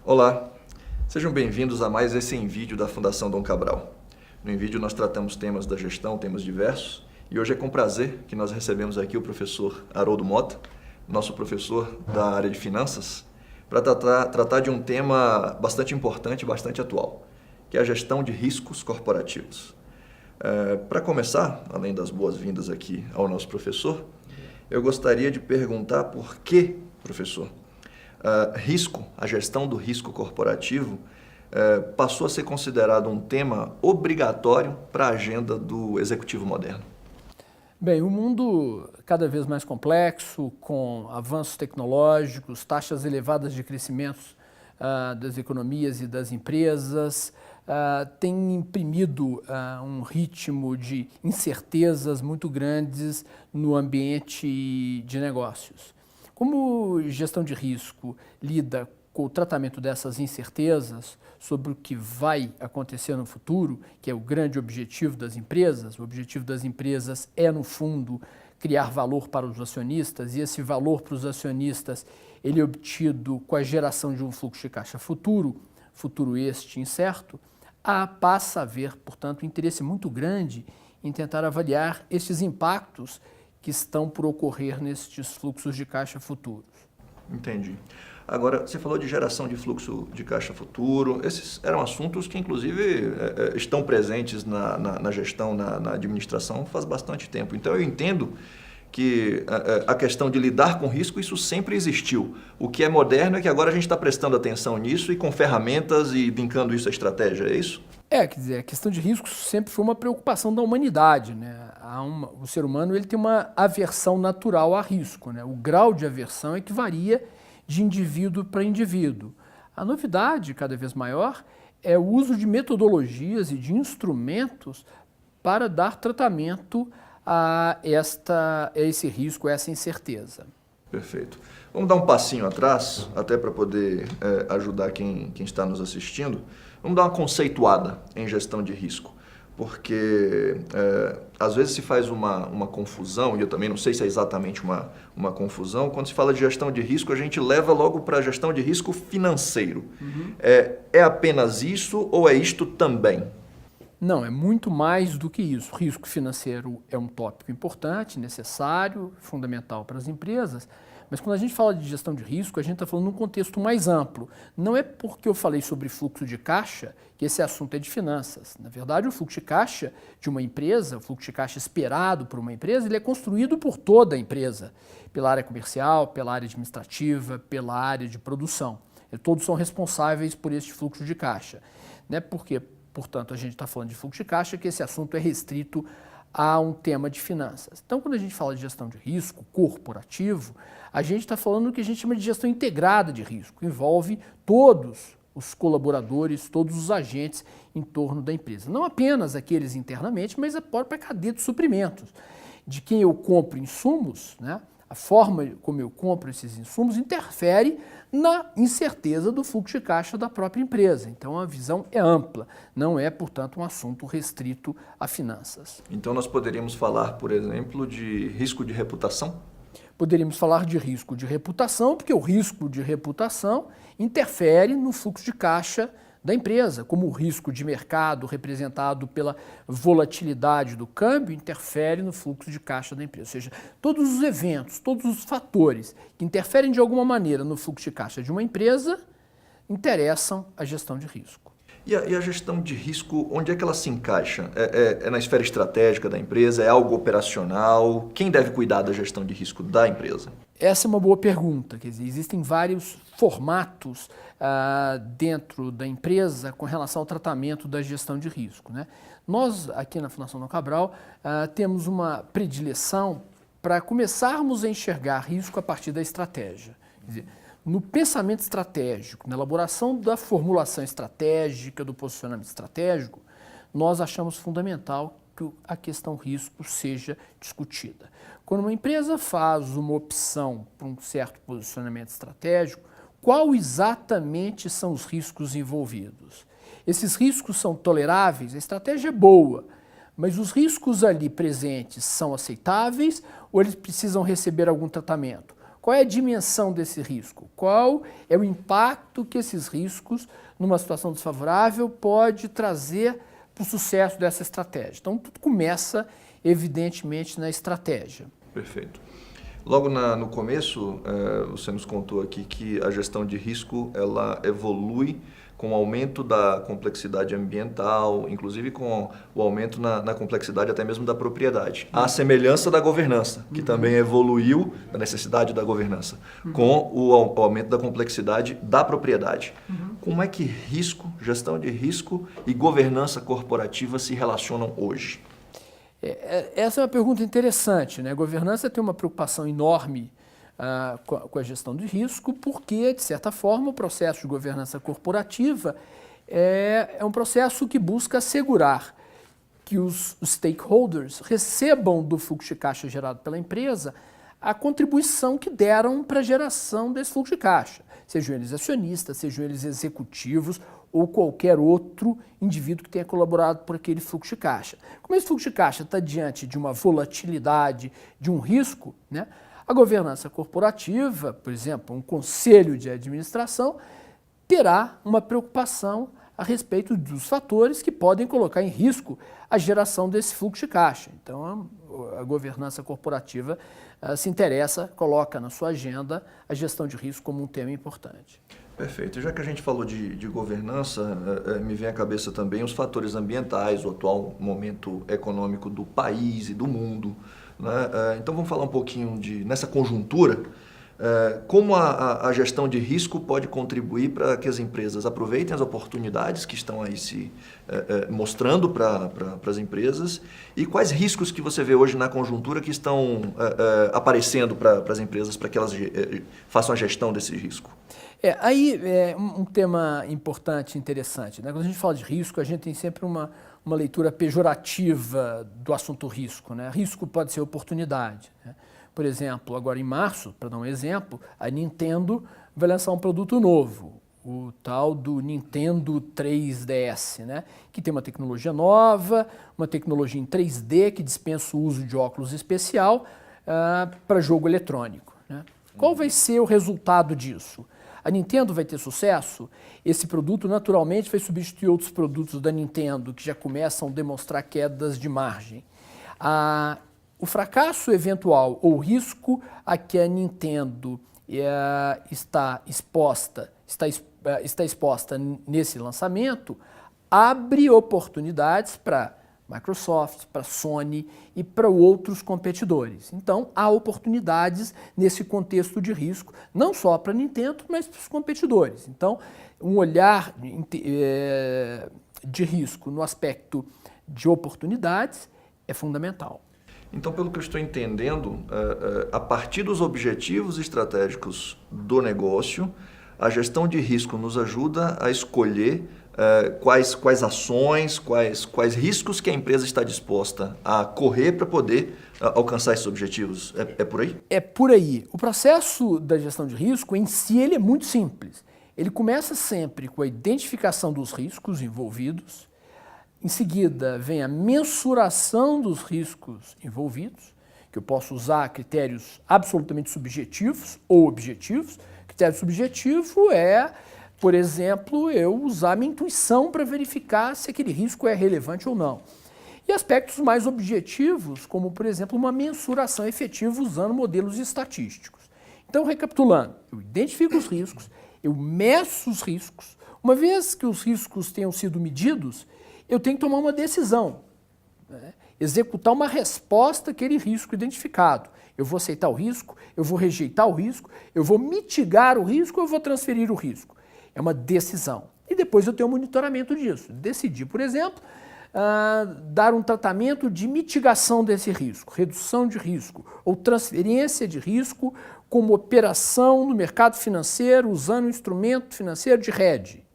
Olá, sejam bem-vindos a mais esse Envídeo da Fundação Dom Cabral. No Envídeo nós tratamos temas da gestão, temas diversos, e hoje é com prazer que nós recebemos aqui o professor Haroldo Mota, nosso professor da área de finanças, para tratar de um tema bastante importante e bastante atual, que é a gestão de riscos corporativos. Para começar, além das boas-vindas aqui ao nosso professor, eu gostaria de perguntar por que, professor, a gestão do risco corporativo passou a ser considerado um tema obrigatório para a agenda do executivo moderno. Bem, o mundo cada vez mais complexo, com avanços tecnológicos, taxas elevadas de crescimento das economias e das empresas, tem imprimido um ritmo de incertezas muito grandes no ambiente de negócios. Como gestão de risco lida com o tratamento dessas incertezas sobre o que vai acontecer no futuro, que é o grande objetivo das empresas, o objetivo das empresas é, no fundo, criar valor para os acionistas, e esse valor para os acionistas ele é obtido com a geração de um fluxo de caixa futuro este incerto, passa a haver, portanto, um interesse muito grande em tentar avaliar esses impactos que estão por ocorrer nestes fluxos de caixa futuros. Entendi. Agora, você falou de geração de fluxo de caixa futuro. Esses eram assuntos que, inclusive, estão presentes na gestão, na administração faz bastante tempo. Então, eu entendo que a questão de lidar com risco, isso sempre existiu. O que é moderno é que agora a gente está prestando atenção nisso e com ferramentas e linkando isso à estratégia, é isso? Quer dizer, a questão de risco sempre foi uma preocupação da humanidade, né? O ser humano ele tem uma aversão natural a risco, né? O grau de aversão é que varia de indivíduo para indivíduo. A novidade, cada vez maior, é o uso de metodologias e de instrumentos para dar tratamento a esse risco, a essa incerteza. Perfeito. Vamos dar um passinho atrás, até para poder ajudar quem está nos assistindo. Vamos dar uma conceituada em gestão de risco, porque às vezes se faz uma confusão, e eu também não sei se é exatamente uma confusão, quando se fala de gestão de risco, a gente leva logo para a gestão de risco financeiro. Uhum. É apenas isso ou é isto também? Não, é muito mais do que isso. Risco financeiro é um tópico importante, necessário, fundamental para as empresas, mas quando a gente fala de gestão de risco, a gente está falando num contexto mais amplo. Não é porque eu falei sobre fluxo de caixa que esse assunto é de finanças. Na verdade, o fluxo de caixa de uma empresa, o fluxo de caixa esperado por uma empresa, ele é construído por toda a empresa, pela área comercial, pela área administrativa, pela área de produção. E todos são responsáveis por este fluxo de caixa. Né? Porque, portanto, a gente está falando de fluxo de caixa, que esse assunto é restrito a um tema de finanças. Então, quando a gente fala de gestão de risco corporativo, a gente está falando do que a gente chama de gestão integrada de risco. Envolve todos os colaboradores, todos os agentes em torno da empresa. Não apenas aqueles internamente, mas a própria cadeia de suprimentos. De quem eu compro insumos, né? A forma como eu compro esses insumos interfere na incerteza do fluxo de caixa da própria empresa. Então, a visão é ampla, não é, portanto, um assunto restrito a finanças. Então, nós poderíamos falar, por exemplo, de risco de reputação? Poderíamos falar de risco de reputação, porque o risco de reputação interfere no fluxo de caixa da empresa, como o risco de mercado representado pela volatilidade do câmbio interfere no fluxo de caixa da empresa. Ou seja, todos os eventos, todos os fatores que interferem de alguma maneira no fluxo de caixa de uma empresa interessam a gestão de risco. E a gestão de risco, onde é que ela se encaixa? É na esfera estratégica da empresa? É algo operacional? Quem deve cuidar da gestão de risco da empresa? Essa é uma boa pergunta. Quer dizer, existem vários formatos dentro da empresa com relação ao tratamento da gestão de risco, né? Nós, aqui na Fundação Dom Cabral, temos uma predileção para começarmos a enxergar risco a partir da estratégia. Quer dizer, no pensamento estratégico, na elaboração da formulação estratégica, do posicionamento estratégico, nós achamos fundamental que a questão risco seja discutida. Quando uma empresa faz uma opção para um certo posicionamento estratégico, qual exatamente são os riscos envolvidos? Esses riscos são toleráveis? A estratégia é boa, mas os riscos ali presentes são aceitáveis ou eles precisam receber algum tratamento? qual é a dimensão desse risco? Qual é o impacto que esses riscos, numa situação desfavorável, pode trazer para o sucesso dessa estratégia? Então, tudo começa, evidentemente, na estratégia. Perfeito. Logo no começo, você nos contou aqui que a gestão de risco ela evolui com o aumento da complexidade ambiental, inclusive com o aumento na complexidade até mesmo da propriedade. A semelhança da governança, que também evoluiu, a necessidade da governança, com o aumento da complexidade da propriedade. Como é que risco, gestão de risco e governança corporativa se relacionam hoje? Essa é uma pergunta interessante, né? A governança tem uma preocupação enorme com a gestão de risco, porque, de certa forma, o processo de governança corporativa é um processo que busca assegurar que os stakeholders recebam do fluxo de caixa gerado pela empresa a contribuição que deram para a geração desse fluxo de caixa, sejam eles acionistas, sejam eles executivos ou qualquer outro indivíduo que tenha colaborado por aquele fluxo de caixa. Como esse fluxo de caixa está diante de uma volatilidade, de um risco, né? A governança corporativa, por exemplo, um conselho de administração, terá uma preocupação a respeito dos fatores que podem colocar em risco a geração desse fluxo de caixa. Então, a governança corporativa se interessa, coloca na sua agenda a gestão de risco como um tema importante. Perfeito. Já que a gente falou de governança, me vem à cabeça também os fatores ambientais, o atual momento econômico do país e do mundo, né? Então vamos falar um pouquinho nessa conjuntura, como a gestão de risco pode contribuir para que as empresas aproveitem as oportunidades que estão aí se mostrando para as empresas e quais riscos que você vê hoje na conjuntura que estão aparecendo para as empresas para que elas façam a gestão desse risco. Aí é um tema importante e interessante, né? Quando a gente fala de risco, a gente tem sempre uma leitura pejorativa do assunto risco, né? Risco pode ser oportunidade, né? Por exemplo, agora em março, para dar um exemplo, a Nintendo vai lançar um produto novo, o tal do Nintendo 3DS, né? Que tem uma tecnologia nova, uma tecnologia em 3D que dispensa o uso de óculos especial para jogo eletrônico, né? Qual vai ser o resultado disso? A Nintendo vai ter sucesso? Esse produto naturalmente vai substituir outros produtos da Nintendo que já começam a demonstrar quedas de margem. O fracasso eventual ou risco a que a Nintendo está exposta nesse lançamento abre oportunidades para Microsoft, para Sony e para outros competidores. Então, há oportunidades nesse contexto de risco, não só para a Nintendo, mas para os competidores. Então, um olhar de risco no aspecto de oportunidades é fundamental. Então, pelo que eu estou entendendo, a partir dos objetivos estratégicos do negócio, a gestão de risco nos ajuda a escolher quais ações, quais riscos que a empresa está disposta a correr para poder alcançar esses objetivos. É por aí? É por aí. O processo da gestão de risco em si ele é muito simples. Ele começa sempre com a identificação dos riscos envolvidos, em seguida vem a mensuração dos riscos envolvidos, que eu posso usar critérios absolutamente subjetivos ou objetivos. Critério subjetivo é, por exemplo, eu usar minha intuição para verificar se aquele risco é relevante ou não. E aspectos mais objetivos, como, por exemplo, uma mensuração efetiva usando modelos estatísticos. Então, recapitulando, eu identifico os riscos, eu meço os riscos. Uma vez que os riscos tenham sido medidos, eu tenho que tomar uma decisão, né? Executar uma resposta àquele risco identificado. Eu vou aceitar o risco, eu vou rejeitar o risco, eu vou mitigar o risco ou eu vou transferir o risco. É uma decisão. E depois eu tenho um monitoramento disso. Decidir, por exemplo, dar um tratamento de mitigação desse risco, redução de risco ou transferência de risco como operação no mercado financeiro usando um instrumento financeiro de hedge.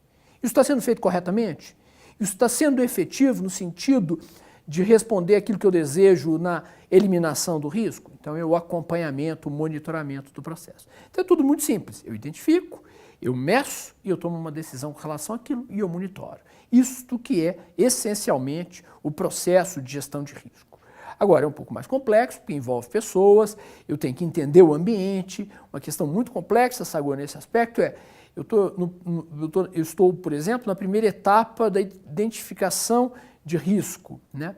Isso está sendo feito corretamente? Isso está sendo efetivo no sentido de responder aquilo que eu desejo na eliminação do risco? Então, é o acompanhamento, o monitoramento do processo. Então, é tudo muito simples. Eu identifico, eu meço e eu tomo uma decisão com relação àquilo e eu monitoro. Isto que é, essencialmente, o processo de gestão de risco. Agora, é um pouco mais complexo, porque envolve pessoas, eu tenho que entender o ambiente. Uma questão muito complexa, Sagor, nesse aspecto eu estou, por exemplo, na primeira etapa da identificação de risco, né?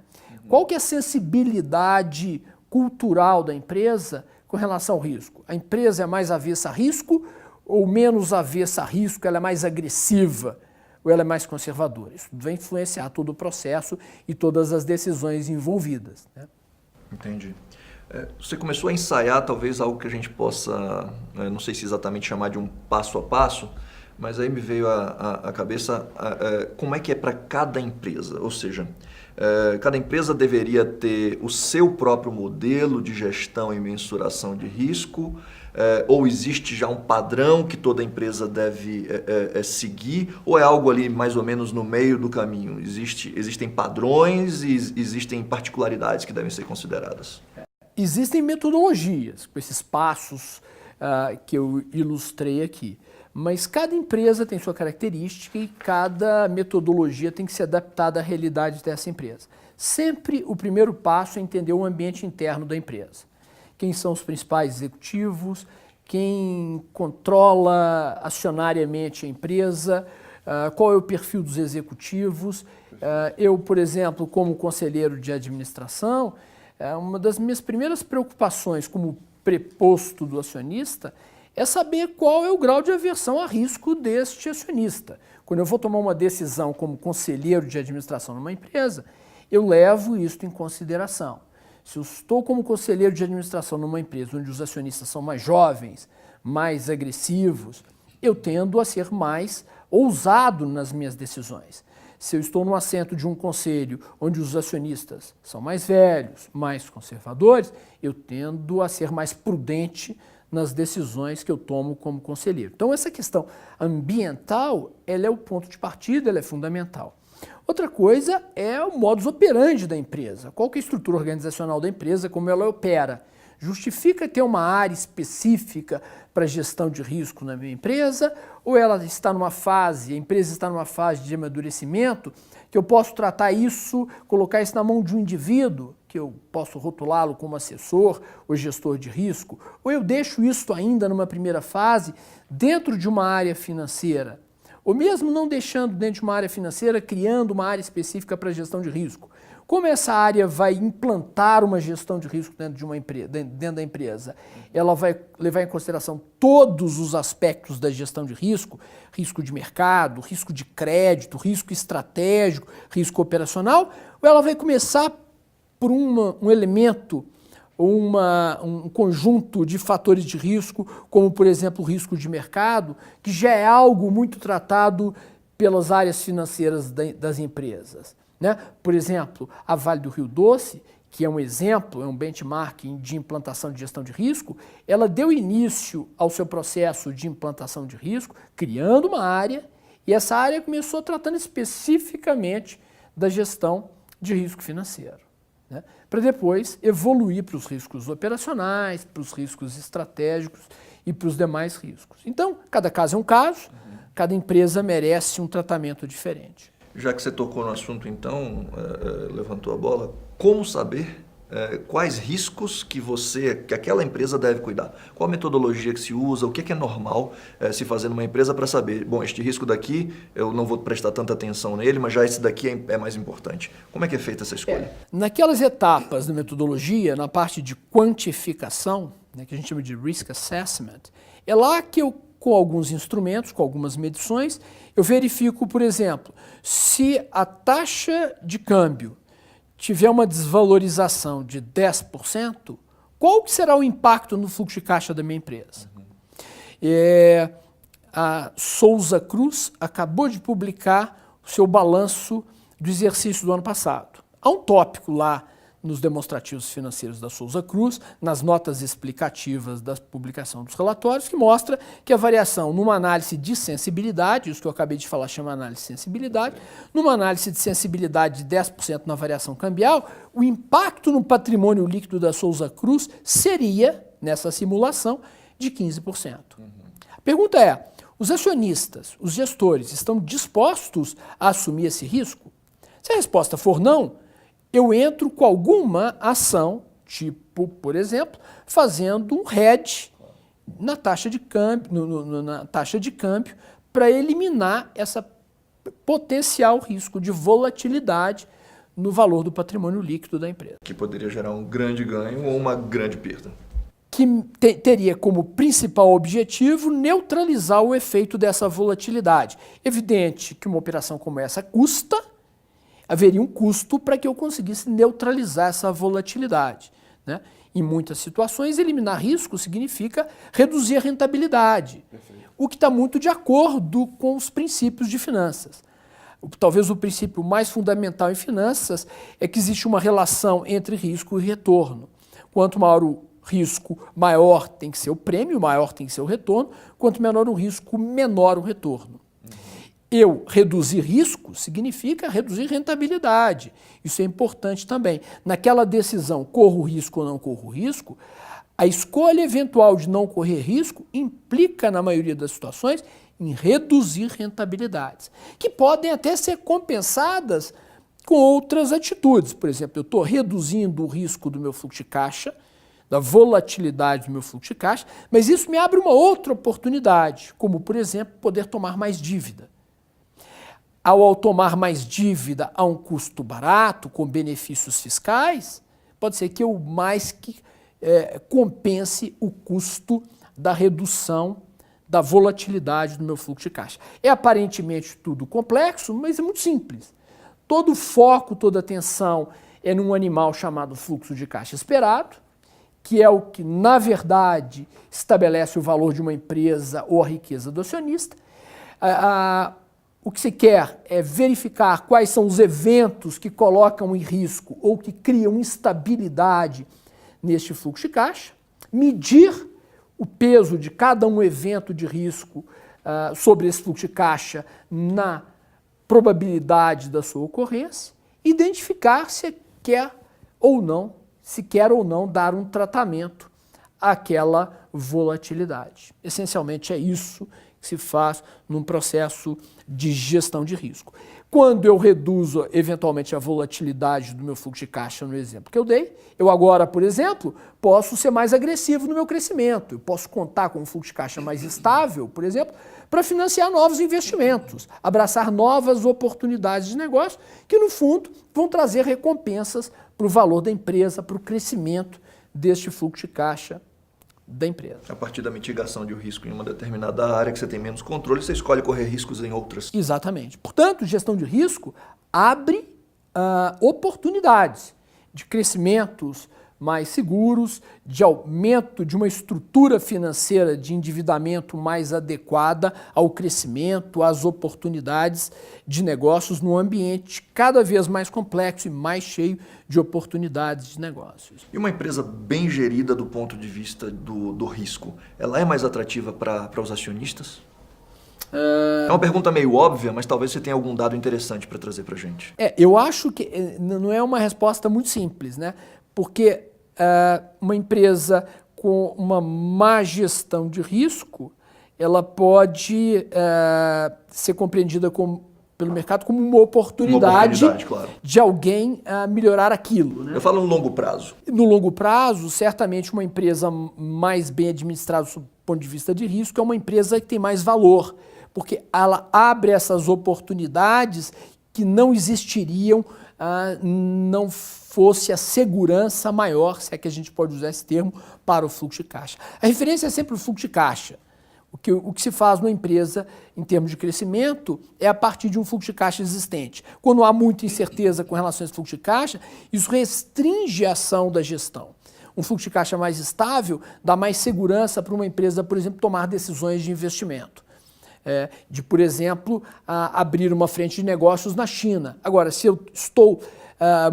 Qual que é a sensibilidade cultural da empresa com relação ao risco? A empresa é mais avessa a risco ou menos avessa a risco, ela é mais agressiva ou ela é mais conservadora? Isso vai influenciar todo o processo e todas as decisões envolvidas, né? Entendi. Você começou a ensaiar talvez algo que a gente possa, não sei se exatamente chamar de um passo a passo, mas aí me veio à cabeça como é que é para cada empresa, ou seja, cada empresa deveria ter o seu próprio modelo de gestão e mensuração de risco, ou existe já um padrão que toda empresa deve seguir, ou é algo ali mais ou menos no meio do caminho? Existem padrões e existem particularidades que devem ser consideradas? Existem metodologias, com esses passos que eu ilustrei aqui, mas cada empresa tem sua característica e cada metodologia tem que ser adaptada à realidade dessa empresa. Sempre o primeiro passo é entender o ambiente interno da empresa. Quem são os principais executivos, quem controla acionariamente a empresa, qual é o perfil dos executivos. Eu, por exemplo, como conselheiro de administração, uma das minhas primeiras preocupações como preposto do acionista é saber qual é o grau de aversão a risco deste acionista. Quando eu vou tomar uma decisão como conselheiro de administração numa empresa, eu levo isso em consideração. Se eu estou como conselheiro de administração numa empresa onde os acionistas são mais jovens, mais agressivos, eu tendo a ser mais ousado nas minhas decisões. Se eu estou no assento de um conselho onde os acionistas são mais velhos, mais conservadores, eu tendo a ser mais prudente nas decisões que eu tomo como conselheiro. Então, essa questão ambiental, ela é o ponto de partida, ela é fundamental. Outra coisa é o modus operandi da empresa. Qual que é a estrutura organizacional da empresa, como ela opera? Justifica ter uma área específica para gestão de risco na minha empresa, ou ela está numa fase, a empresa está numa fase de amadurecimento, que eu posso tratar isso, colocar isso na mão de um indivíduo, que eu posso rotulá-lo como assessor ou gestor de risco, ou eu deixo isso ainda numa primeira fase dentro de uma área financeira, ou mesmo não deixando dentro de uma área financeira, criando uma área específica para gestão de risco. Como essa área vai implantar uma gestão de risco dentro de uma empresa, dentro da empresa? Ela vai levar em consideração todos os aspectos da gestão de risco, risco de mercado, risco de crédito, risco estratégico, risco operacional, ou ela vai começar por um elemento ou um conjunto de fatores de risco, como, por exemplo, o risco de mercado, que já é algo muito tratado pelas áreas financeiras das empresas, né? Por exemplo, a Vale do Rio Doce, que é um exemplo, é um benchmarking de implantação de gestão de risco, ela deu início ao seu processo de implantação de risco, criando uma área, e essa área começou tratando especificamente da gestão de risco financeiro, né? Para depois evoluir para os riscos operacionais, para os riscos estratégicos e para os demais riscos. Então, cada caso é um caso, cada empresa merece um tratamento diferente. Já que você tocou no assunto, então, levantou a bola, como saber quais riscos que aquela empresa deve cuidar? Qual a metodologia que se usa? O que é normal se fazer numa empresa para saber, bom, este risco daqui eu não vou prestar tanta atenção nele, mas já esse daqui é mais importante. Como é que é feita essa escolha? Naquelas etapas da metodologia, na parte de quantificação, né, que a gente chama de risk assessment, é lá que eu, com alguns instrumentos, com algumas medições, eu verifico, por exemplo, se a taxa de câmbio tiver uma desvalorização de 10%, qual que será o impacto no fluxo de caixa da minha empresa? A Souza Cruz acabou de publicar o seu balanço do exercício do ano passado. Há um tópico lá nos demonstrativos financeiros da Souza Cruz, nas notas explicativas da publicação dos relatórios, que mostra que a variação numa análise de sensibilidade, isso que eu acabei de falar chama análise de sensibilidade, numa análise de sensibilidade de 10% na variação cambial, o impacto no patrimônio líquido da Souza Cruz seria, nessa simulação, de 15%. A pergunta é, os acionistas, os gestores, estão dispostos a assumir esse risco? Se a resposta for não, eu entro com alguma ação, tipo, por exemplo, fazendo um hedge na taxa de câmbio, para eliminar essa potencial risco de volatilidade no valor do patrimônio líquido da empresa. Que poderia gerar um grande ganho ou uma grande perda. Que teria como principal objetivo neutralizar o efeito dessa volatilidade. Evidente que uma operação como essa custa, haveria um custo para que eu conseguisse neutralizar essa volatilidade, né? Em muitas situações, eliminar risco significa reduzir a rentabilidade, o que está muito de acordo com os princípios de finanças. Talvez o princípio mais fundamental em finanças é que existe uma relação entre risco e retorno. Quanto maior o risco, maior tem que ser o prêmio, maior tem que ser o retorno. Quanto menor o risco, menor o retorno. Eu reduzir risco significa reduzir rentabilidade. Isso é importante também. Naquela decisão, corro risco ou não corro risco, a escolha eventual de não correr risco implica, na maioria das situações, em reduzir rentabilidades, que podem até ser compensadas com outras atitudes. Por exemplo, eu estou reduzindo o risco do meu fluxo de caixa, da volatilidade do meu fluxo de caixa, mas isso me abre uma outra oportunidade, como, por exemplo, poder tomar mais dívida. Ao tomar mais dívida a um custo barato, com benefícios fiscais, pode ser que eu mais que compense o custo da redução da volatilidade do meu fluxo de caixa. É aparentemente tudo complexo, mas é muito simples. Todo foco, toda atenção é num animal chamado fluxo de caixa esperado, que é o que, na verdade, estabelece o valor de uma empresa ou a riqueza do acionista. O que se quer é verificar quais são os eventos que colocam em risco ou que criam instabilidade neste fluxo de caixa, medir o peso de cada um evento de risco sobre esse fluxo de caixa na probabilidade da sua ocorrência, identificar se quer ou não dar um tratamento àquela volatilidade. Essencialmente é isso que se faz num processo de gestão de risco. Quando eu reduzo eventualmente a volatilidade do meu fluxo de caixa, no exemplo que eu dei, eu agora, por exemplo, posso ser mais agressivo no meu crescimento. Eu posso contar com um fluxo de caixa mais estável, por exemplo, para financiar novos investimentos, abraçar novas oportunidades de negócio que, no fundo, vão trazer recompensas para o valor da empresa, para o crescimento deste fluxo de caixa da empresa. A partir da mitigação de um risco em uma determinada área que você tem menos controle, você escolhe correr riscos em outras. Exatamente. Portanto, gestão de risco abre oportunidades de crescimentos mais seguros, de aumento de uma estrutura financeira de endividamento mais adequada ao crescimento, às oportunidades de negócios num ambiente cada vez mais complexo e mais cheio de oportunidades de negócios. E uma empresa bem gerida do ponto de vista do risco, ela é mais atrativa para os acionistas? É uma pergunta meio óbvia, mas talvez você tenha algum dado interessante para trazer para a gente. Eu acho que não é uma resposta muito simples, né? Porque uma empresa com uma má gestão de risco, ela pode ser compreendida pelo mercado como uma oportunidade claro, de alguém melhorar aquilo, né? Eu falo no longo prazo. No longo prazo, certamente uma empresa mais bem administrada do ponto de vista de risco é uma empresa que tem mais valor, porque ela abre essas oportunidades que não existiriam não fosse a segurança maior, se é que a gente pode usar esse termo, para o fluxo de caixa. A referência é sempre o fluxo de caixa. O que se faz numa empresa em termos de crescimento é a partir de um fluxo de caixa existente. Quando há muita incerteza com relação a esse fluxo de caixa, isso restringe a ação da gestão. Um fluxo de caixa mais estável dá mais segurança para uma empresa, por exemplo, tomar decisões de investimento. Por exemplo, abrir uma frente de negócios na China. Agora, se eu estou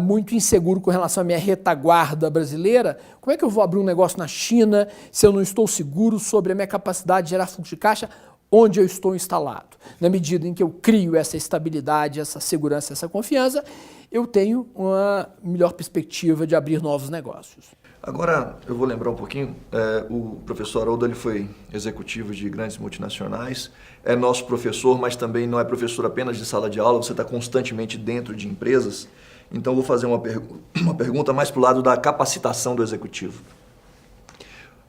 muito inseguro com relação à minha retaguarda brasileira, como é que eu vou abrir um negócio na China se eu não estou seguro sobre a minha capacidade de gerar fluxo de caixa onde eu estou instalado? Na medida em que eu crio essa estabilidade, essa segurança, essa confiança, eu tenho uma melhor perspectiva de abrir novos negócios. Agora, eu vou lembrar um pouquinho, o professor Haroldo ele foi executivo de grandes multinacionais, é nosso professor, mas também não é professor apenas de sala de aula, você está constantemente dentro de empresas. Então, vou fazer uma pergunta mais para o lado da capacitação do executivo.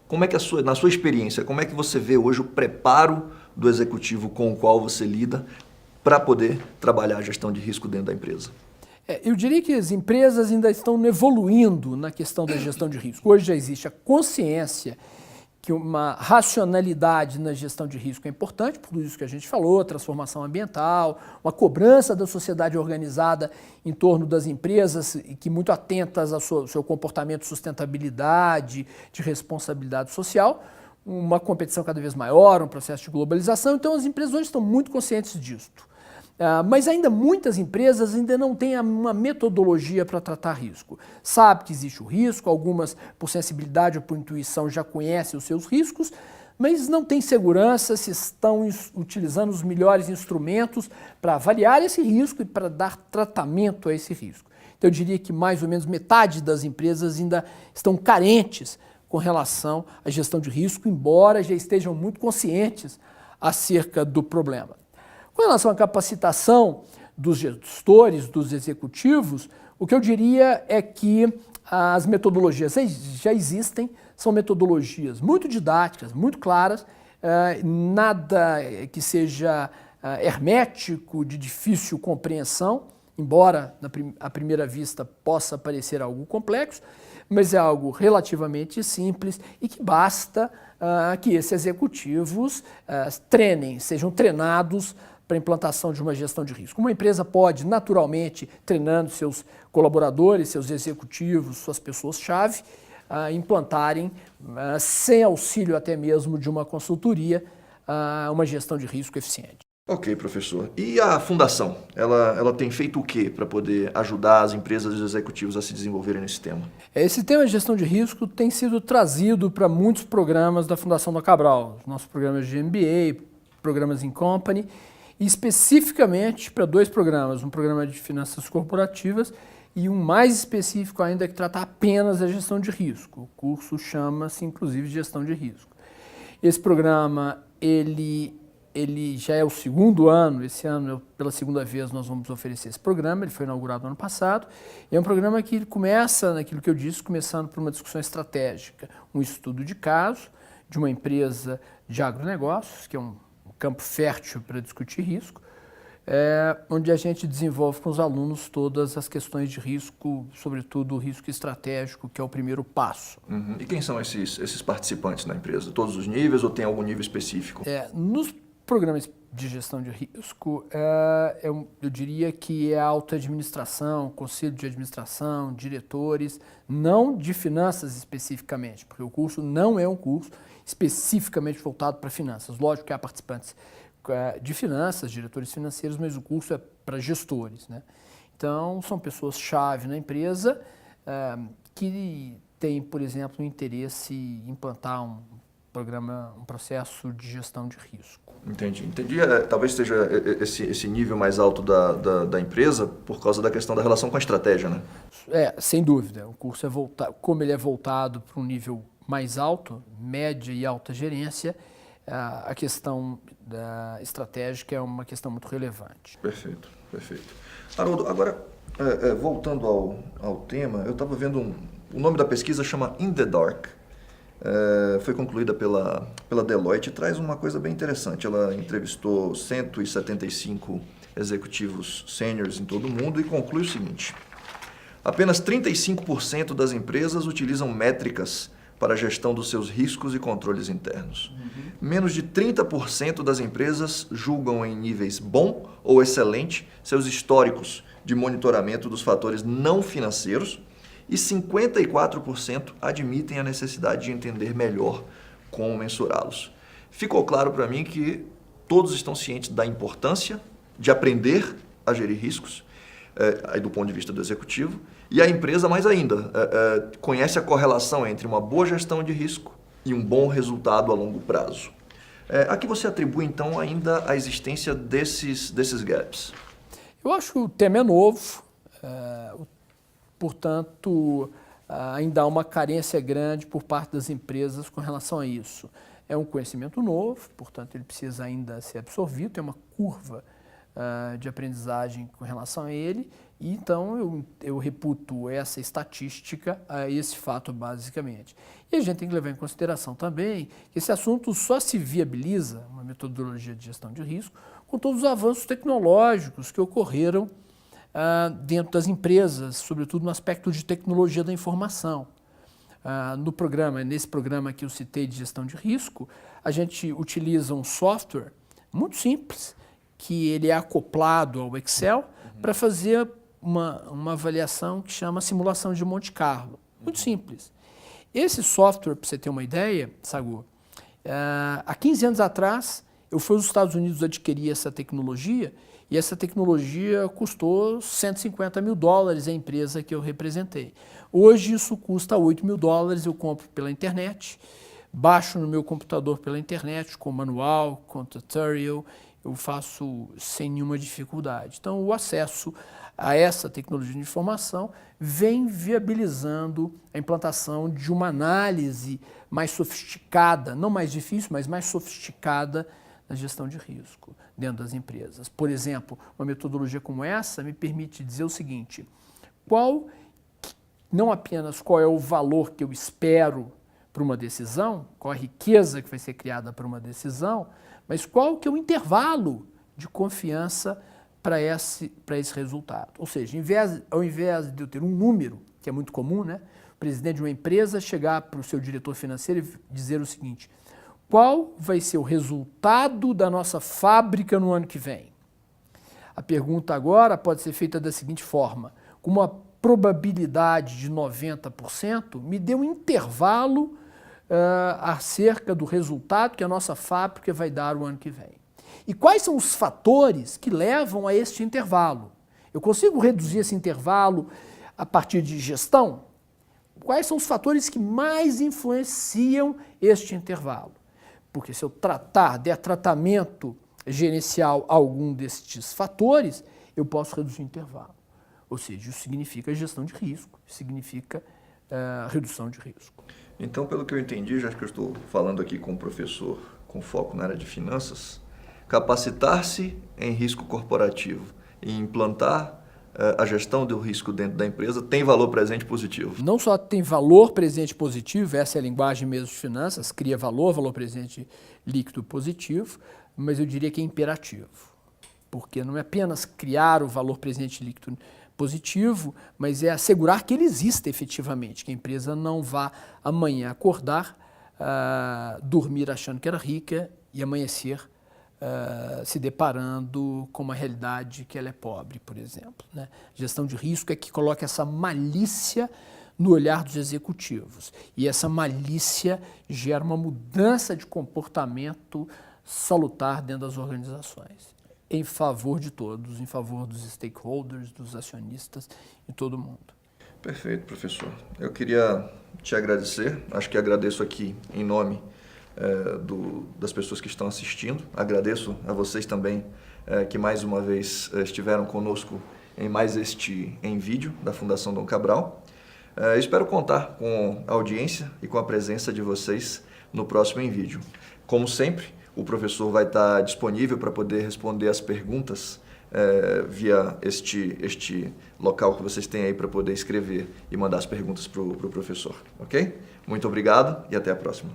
Como é que, na sua experiência, como é que você vê hoje o preparo do executivo com o qual você lida para poder trabalhar a gestão de risco dentro da empresa? Eu diria que as empresas ainda estão evoluindo na questão da gestão de risco. Hoje já existe a consciência que uma racionalidade na gestão de risco é importante, por isso que a gente falou, transformação ambiental, uma cobrança da sociedade organizada em torno das empresas e que muito atentas ao seu comportamento de sustentabilidade, de responsabilidade social, uma competição cada vez maior, um processo de globalização, então as empresas hoje estão muito conscientes disto. Mas ainda muitas empresas ainda não têm uma metodologia para tratar risco. Sabe que existe o risco, algumas por sensibilidade ou por intuição já conhecem os seus riscos, mas não têm segurança se estão utilizando os melhores instrumentos para avaliar esse risco e para dar tratamento a esse risco. Então eu diria que mais ou menos metade das empresas ainda estão carentes com relação à gestão de risco, embora já estejam muito conscientes acerca do problema. Com relação à capacitação dos gestores, dos executivos, o que eu diria é que as metodologias já existem, são metodologias muito didáticas, muito claras, nada que seja hermético, de difícil compreensão, embora à primeira vista possa parecer algo complexo, mas é algo relativamente simples e que basta que esses executivos treinem, sejam treinados para a implantação de uma gestão de risco. Uma empresa pode, naturalmente, treinando seus colaboradores, seus executivos, suas pessoas-chave, implantarem, sem auxílio até mesmo de uma consultoria, uma gestão de risco eficiente. Ok, professor. E a fundação? Ela tem feito o quê para poder ajudar as empresas e os executivos a se desenvolverem nesse tema? Esse tema de gestão de risco tem sido trazido para muitos programas da Fundação Dom Cabral, os nossos programas de MBA, programas in company, e especificamente para dois programas, um programa de finanças corporativas e um mais específico ainda que trata apenas da gestão de risco. O curso chama-se, inclusive, Gestão de Risco. Esse programa, ele já é o segundo ano, esse ano, pela segunda vez, nós vamos oferecer esse programa, ele foi inaugurado no ano passado, e é um programa que ele começa, naquilo que eu disse, começando por uma discussão estratégica, um estudo de caso de uma empresa de agronegócios, que é um campo fértil para discutir risco, onde a gente desenvolve com os alunos todas as questões de risco, sobretudo o risco estratégico, que é o primeiro passo. Uhum. E quem são esses participantes na empresa? Todos os níveis ou tem algum nível específico? Nos programas de gestão de risco, eu diria que é a alta administração, conselho de administração, diretores, não de finanças especificamente, porque o curso não é um curso especificamente voltado para finanças. Lógico que há participantes de finanças, diretores financeiros, mas o curso é para gestores, né? Então, são pessoas-chave na empresa que têm, por exemplo, um interesse em implantar um processo de gestão de risco. Entendi. Talvez seja esse nível mais alto da empresa por causa da questão da relação com a estratégia, né? Sem dúvida. O curso como ele é voltado para um nível mais alto, média e alta gerência, a questão da estratégica é uma questão muito relevante. Perfeito, perfeito. Haroldo, agora, voltando ao tema, eu estava vendo o nome da pesquisa chama In the Dark. Foi concluída pela Deloitte e traz uma coisa bem interessante. Ela entrevistou 175 executivos sêniores em todo o mundo e conclui o seguinte: apenas 35% das empresas utilizam métricas para a gestão dos seus riscos e controles internos. Menos de 30% das empresas julgam em níveis bom ou excelente seus históricos de monitoramento dos fatores não financeiros e 54% admitem a necessidade de entender melhor como mensurá-los. Ficou claro para mim que todos estão cientes da importância de aprender a gerir riscos, aí do ponto de vista do executivo, e a empresa mais ainda conhece a correlação entre uma boa gestão de risco e um bom resultado a longo prazo. A que você atribui então ainda a existência desses gaps? Eu acho que o tema é novo, portanto, ainda há uma carência grande por parte das empresas com relação a isso. É um conhecimento novo, portanto, ele precisa ainda ser absorvido, tem uma curva de aprendizagem com relação a ele, E então eu reputo essa estatística a esse fato basicamente. E a gente tem que levar em consideração também que esse assunto só se viabiliza, uma metodologia de gestão de risco, com todos os avanços tecnológicos que ocorreram dentro das empresas, sobretudo no aspecto de tecnologia da informação. Nesse programa que eu citei de gestão de risco, a gente utiliza um software muito simples, que ele é acoplado ao Excel para fazer uma avaliação que chama simulação de Monte Carlo. Muito simples. Esse software, para você ter uma ideia, Sagu, há 15 anos atrás, eu fui aos Estados Unidos adquirir essa tecnologia e essa tecnologia custou $150 mil a empresa que eu representei. Hoje isso custa $8 mil, eu compro pela internet, baixo no meu computador pela internet, com manual, com tutorial, eu faço sem nenhuma dificuldade. Então o acesso a essa tecnologia de informação vem viabilizando a implantação de uma análise mais sofisticada, não mais difícil, mas mais sofisticada na gestão de risco dentro das empresas. Por exemplo, uma metodologia como essa me permite dizer o seguinte: não apenas qual é o valor que eu espero para uma decisão, qual a riqueza que vai ser criada para uma decisão, mas qual que é o intervalo de confiança para esse resultado. Ou seja, ao invés de eu ter um número, que é muito comum, né, o presidente de uma empresa chegar para o seu diretor financeiro e dizer o seguinte: qual vai ser o resultado da nossa fábrica no ano que vem? A pergunta agora pode ser feita da seguinte forma: com uma probabilidade de 90%, me dê um intervalo acerca do resultado que a nossa fábrica vai dar o ano que vem. E quais são os fatores que levam a este intervalo? Eu consigo reduzir esse intervalo a partir de gestão? Quais são os fatores que mais influenciam este intervalo? Porque se eu der tratamento gerencial a algum destes fatores, eu posso reduzir o intervalo. Ou seja, isso significa gestão de risco, significa redução de risco. Então, pelo que eu entendi, já que eu estou falando aqui com um professor com foco na área de finanças, capacitar-se em risco corporativo e implantar a gestão do risco dentro da empresa tem valor presente positivo. Não só tem valor presente positivo, essa é a linguagem mesmo de finanças, cria valor presente líquido positivo, mas eu diria que é imperativo, porque não é apenas criar o valor presente líquido positivo, mas é assegurar que ele exista efetivamente, que a empresa não vá amanhã acordar, dormir achando que era rica e amanhecer se deparando com uma realidade que ela é pobre, por exemplo, né? Gestão de risco é que coloca essa malícia no olhar dos executivos. E essa malícia gera uma mudança de comportamento salutar dentro das organizações, em favor de todos, em favor dos stakeholders, dos acionistas e todo mundo. Perfeito, professor. Eu queria te agradecer, acho que agradeço aqui em nome das pessoas que estão assistindo. Agradeço a vocês também que mais uma vez estiveram conosco em mais este em vídeo da Fundação Dom Cabral. Espero contar com a audiência e com a presença de vocês no próximo em vídeo. Como sempre, o professor vai estar disponível para poder responder as perguntas via este local que vocês têm aí para poder escrever e mandar as perguntas para o professor, ok? Muito obrigado e até a próxima.